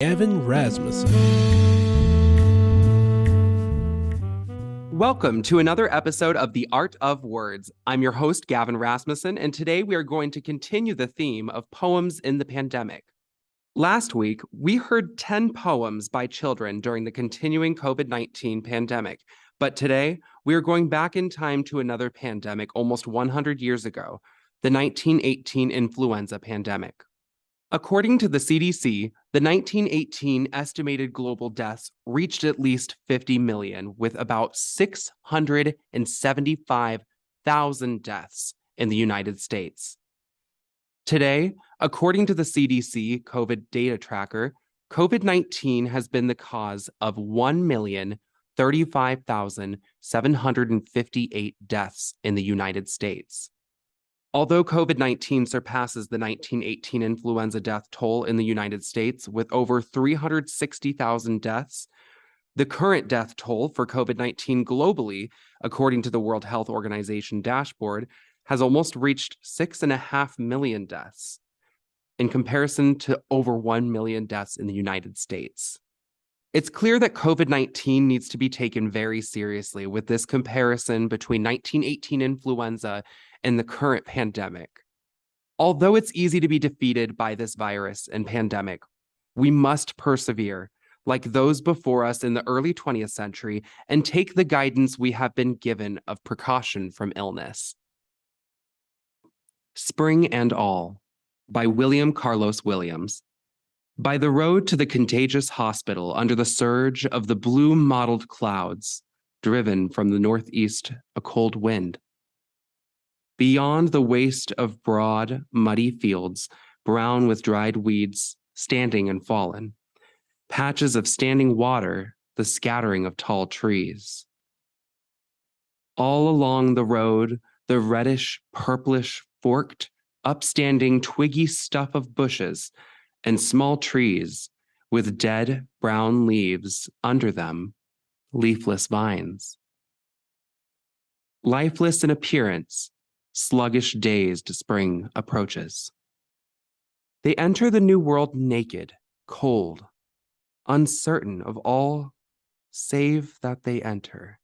Gavin Rasmussen. Welcome to another episode of The Art of Words. I'm your host, Gavin Rasmussen, and today we are going to continue the theme of poems in the pandemic. Last week, we heard 10 poems by children during the continuing COVID-19 pandemic, but today we are going back in time to another pandemic almost 100 years ago, the 1918 influenza pandemic. According to the CDC, the 1918 estimated global deaths reached at least 50 million, with about 675,000 deaths in the United States. Today, according to the CDC COVID data tracker, COVID-19 has been the cause of 1,035,758 deaths in the United States. Although COVID-19 surpasses the 1918 influenza death toll in the United States with over 360,000 deaths, the current death toll for COVID-19 globally, according to the World Health Organization dashboard, has almost reached 6.5 million deaths, in comparison to over 1 million deaths in the United States. It's clear that COVID-19 needs to be taken very seriously with this comparison between 1918 influenza and the current pandemic. Although it's easy to be defeated by this virus and pandemic, we must persevere, like those before us in the early 20th century, and take the guidance we have been given of precaution from illness. Spring and All, by William Carlos Williams. By the road to the contagious hospital under the surge of the blue mottled clouds, driven from the northeast a cold wind. Beyond the waste of broad, muddy fields, brown with dried weeds, standing and fallen, patches of standing water, the scattering of tall trees. All along the road, the reddish, purplish, forked, upstanding, twiggy stuff of bushes and small trees with dead, brown leaves under them, leafless vines. Lifeless in appearance, sluggish dazed spring approaches. They enter the new world naked, cold, uncertain of all save that they enter.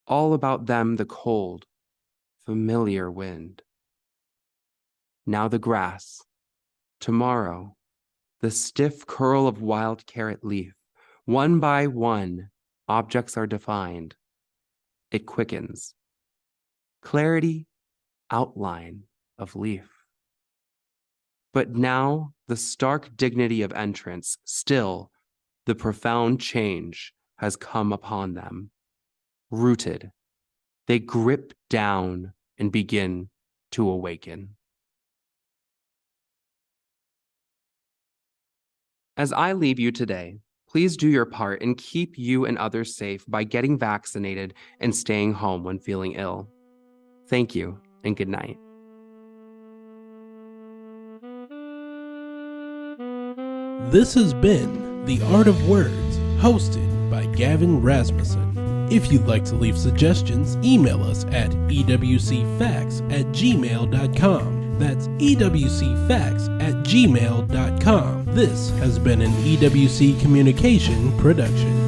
All about them the cold, familiar wind. Now the grass, tomorrow the stiff curl of wild carrot leaf. One by one, objects are defined. It quickens. Clarity, outline of leaf. But now the stark dignity of entrance, still the profound change has come upon them. Rooted, they grip down and begin to awaken. As I leave you today, please do your part and keep you and others safe by getting vaccinated and staying home when feeling ill. Thank you, and good night. This has been The Art of Words, hosted by Gavin Rasmussen. If you'd like to leave suggestions, email us at ewcfacts@gmail.com. That's ewcfacts@gmail.com. This has been an EWC Communication production.